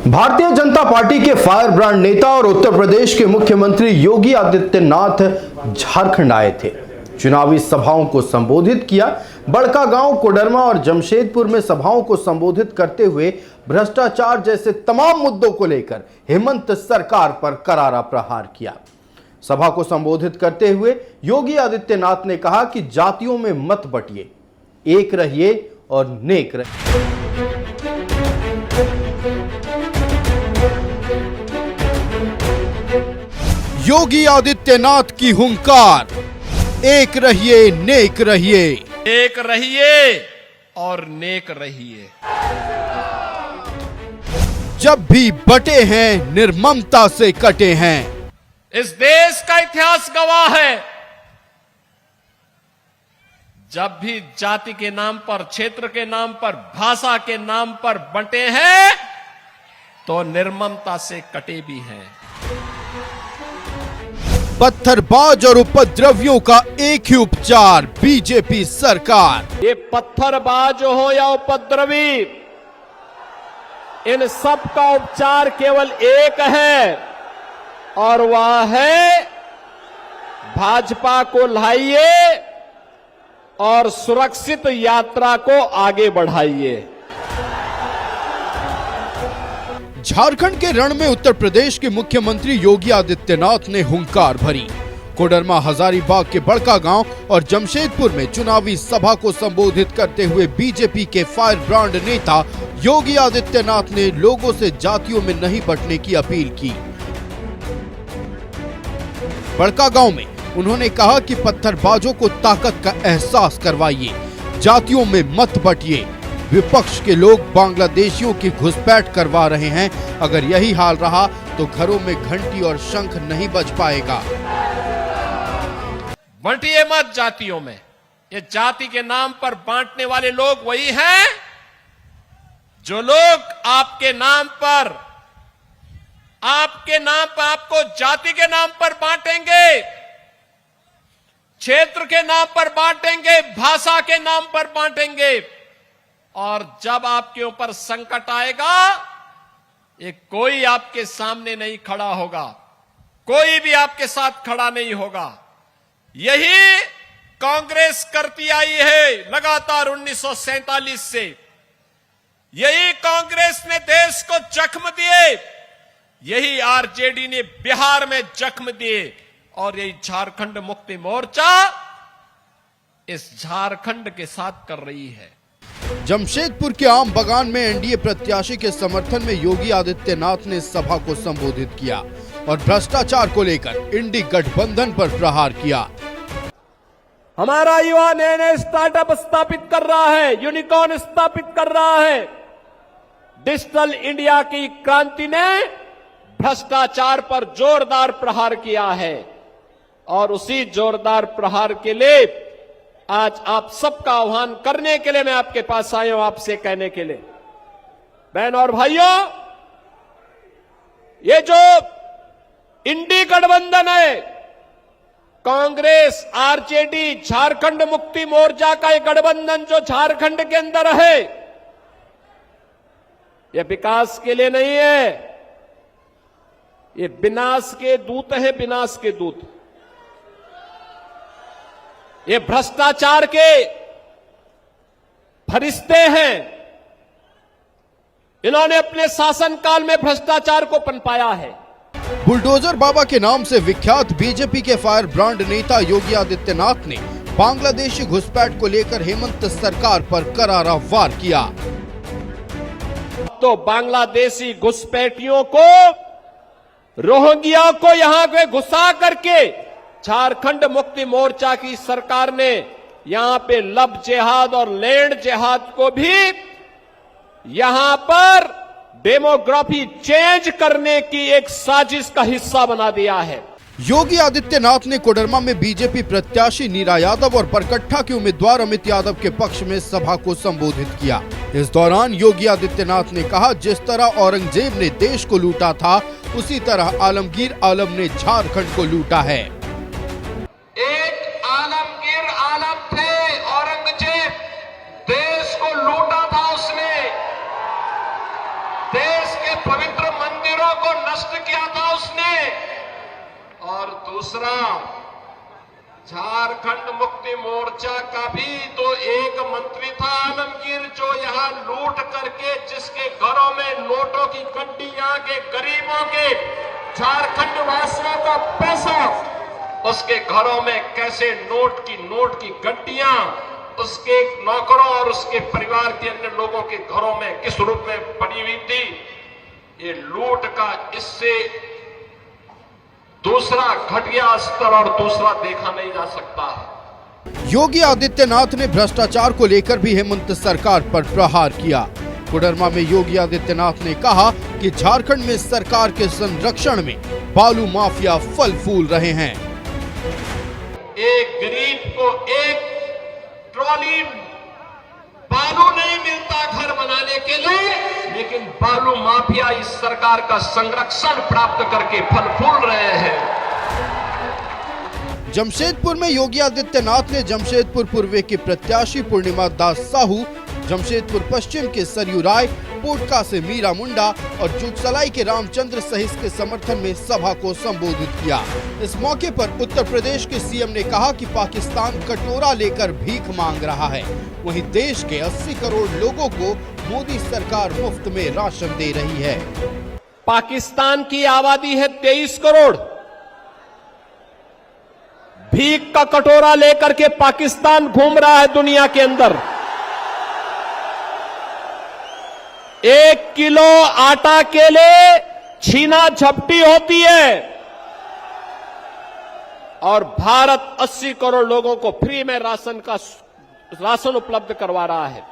Bharatiya Janata party के fire brand नेता और उत्तर प्रदेश के मुख्यमंत्री योगी आदित्यनाथ झारखंड आए थे। चुनावी सभाओं को संबोधित किया। बड़कागांव, कोडरमा और जमशेदपुर में सभाओं को संबोधित करते हुए भ्रष्टाचार जैसे तमाम मुद्दों को लेकर हेमंत सरकार पर करारा प्रहार किया। सभा को संबोधित करते हुए योगी आदित्यनाथ ने कहा कि जातियों में मत बंटिए, एक रहिए और नेक रहिए। योगी आदित्यनाथ की हुंकार, एक रहिए नेक रहिए, एक रहिए और नेक रहिए। जब भी बटे हैं निर्ममता से कटे हैं। इस देश का इतिहास गवाह है, जब भी जाति के नाम पर, क्षेत्र के नाम पर, भाषा के नाम पर बंटे हैं तो निर्ममता से कटे भी हैं। पत्थरबाज और उपद्रवियों का एक ही उपचार, बीजेपी सरकार। ये पत्थरबाज हो या उपद्रवी, इन सब का उपचार केवल एक है और वह है भाजपा को लाइए और सुरक्षित यात्रा को आगे बढ़ाइए। झारखंड के रण में उत्तर प्रदेश के मुख्यमंत्री योगी आदित्यनाथ ने हुंकार भरी। कोडरमा, हजारीबाग के बड़कागांव और जमशेदपुर में चुनावी सभा को संबोधित करते हुए बीजेपी के फायर ब्रांड नेता योगी आदित्यनाथ ने लोगों से जातियों में नहीं बंटने की अपील की। बड़कागांव में उन्होंने कहा कि पत्थरबाजों को ताकत का एहसास करवाइए, जातियों में मत बंटिए। विपक्ष के लोग बांग्लादेशियों की घुसपैठ करवा रहे हैं। अगर यही हाल रहा तो घरों में घंटी और शंख नहीं बज पाएगा। बंटिए मत जातियों में। ये जाति के नाम पर बांटने वाले लोग वही हैं जो लोग आपके नाम पर आपको जाति के नाम पर बांटेंगे, क्षेत्र के नाम पर बांटेंगे, भाषा के नाम पर बांटेंगे, और जब आपके ऊपर संकट आएगा ये कोई आपके सामने नहीं खड़ा होगा, कोई भी आपके साथ खड़ा नहीं होगा। यही कांग्रेस करती आई है लगातार 1947 से। यही कांग्रेस ने देश को जख्म दिए, यही आरजेडी ने बिहार में जख्म दिए, और यही झारखंड मुक्ति मोर्चा इस झारखंड के साथ कर रही है। जमशेदपुर के आम बगान में एनडीए प्रत्याशी के समर्थन में योगी आदित्यनाथ ने सभा को संबोधित किया और भ्रष्टाचार को लेकर इंडी गठबंधन पर प्रहार किया। हमारा युवा नए नए स्टार्टअप स्थापित कर रहा है, यूनिकॉर्न स्थापित कर रहा है। डिजिटल इंडिया की क्रांति ने भ्रष्टाचार पर जोरदार प्रहार किया है, और उसी जोरदार प्रहार के लिए आज आप सबका आह्वान करने के लिए मैं आपके पास आया हूं, आपसे कहने के लिए। बहन और भाइयों, ये जो इंडी गठबंधन है, कांग्रेस, आरजेडी, झारखंड मुक्ति मोर्चा का ये गठबंधन जो झारखंड के अंदर है, ये विकास के लिए नहीं है, ये विनाश के दूत है, विनाश के दूत। ये भ्रष्टाचार के फरिश्ते हैं। इन्होंने अपने शासनकाल में भ्रष्टाचार को पनपाया है। बुलडोजर बाबा के नाम से विख्यात बीजेपी के फायर ब्रांड नेता योगी आदित्यनाथ ने बांग्लादेशी घुसपैठ को लेकर हेमंत सरकार पर करारा वार किया। तो बांग्लादेशी घुसपैठियों को, रोहिंग्या को यहां पे घुसा करके झारखंड मुक्ति मोर्चा की सरकार ने यहां पे लब जिहाद और लैंड जिहाद को भी यहां पर डेमोग्राफी चेंज करने की एक साजिश का हिस्सा बना दिया है। योगी आदित्यनाथ ने कोडरमा में बीजेपी प्रत्याशी नीरा यादव और बरकट्ठा के उम्मीदवार अमित यादव के पक्ष में सभा को संबोधित किया। इस दौरान योगी आदित्यनाथ ने कहा, जिस तरह औरंगजेब ने देश को लूटा था, उसी तरह आलमगीर आलम ने झारखंड को लूटा है। एक आलमगीर आलम थे, औरंगजेब देश को लूटा था उसने, देश के पवित्र को नष्ट किया था उसने। और दूसरा, झारखंड मुक्ति मोर्चा का भी तो एक मंत्री था आलमगीर, जो यहां लूट करके जिसके घरों में नोटों की गड्डियां के गरीबों के झारखंड वासियों का पैसा उसके घरों में कैसे नोट की गड्डियां उसके नौकरों और उसके परिवार के अन्य लोगों के घरों में किस रूप में पड़ी हुई थी। ये लूट का इससे दूसरा घटिया स्तर और दूसरा देखा नहीं जा सकता है। योगी आदित्यनाथ ने भ्रष्टाचार को लेकर भी हेमंत सरकार पर प्रहार किया। कोडरमा में योगी आदित्यनाथ ने कहा कि झारखंड में सरकार के संरक्षण में बालू माफिया फल फूल रहे हैं। एक गरीब को एक ट्रॉली बालू नहीं मिलता घर बनाने के लिए, लेकिन बालू माफिया इस सरकार का संरक्षण प्राप्त करके फल फूल रहे हैं। जमशेदपुर में योगी आदित्यनाथ ने जमशेदपुर पूर्व के प्रत्याशी पूर्णिमा दास साहू, जमशेदपुर पश्चिम के सरयू राय, पोटका से मीरा मुंडा और जुगसलाई के रामचंद्र सहित के समर्थन में सभा को संबोधित किया। इस मौके पर उत्तर प्रदेश के सीएम ने कहा कि पाकिस्तान कटोरा लेकर भीख मांग रहा है, वहीं देश के 80 करोड़ लोगों को मोदी सरकार मुफ्त में राशन दे रही है। पाकिस्तान की आबादी है 23 करोड़। भीख का कटोरा लेकर के पाकिस्तान घूम रहा है दुनिया के अंदर। 1 किलो आटा के लिए छीना झपटी होती है और भारत 80 करोड़ लोगों को फ्री में राशन उपलब्ध करवा रहा है।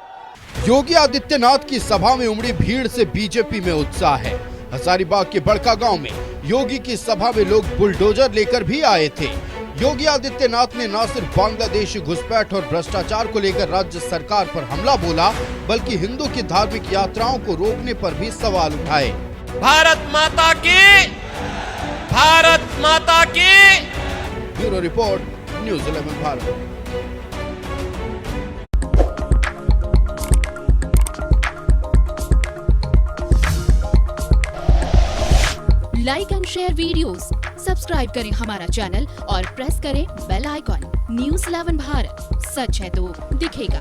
योगी आदित्यनाथ की सभा में उमड़ी भीड़ से बीजेपी में उत्साह है। हजारीबाग के बड़का गांव में योगी की सभा में लोग बुलडोजर लेकर भी आए थे। योगी आदित्यनाथ ने न सिर्फ बांग्लादेशी घुसपैठ और भ्रष्टाचार को लेकर राज्य सरकार पर हमला बोला, बल्कि हिंदू की धार्मिक यात्राओं को रोकने पर भी सवाल उठाए। भारत माता की, भारत माता की। Bureau report, news 11 Bharat. Like and share videos, subscribe करें हमारा चैनल और प्रेस करें बेल आइकॉन। न्यूज़ 11 भारत, सच है तो दिखेगा।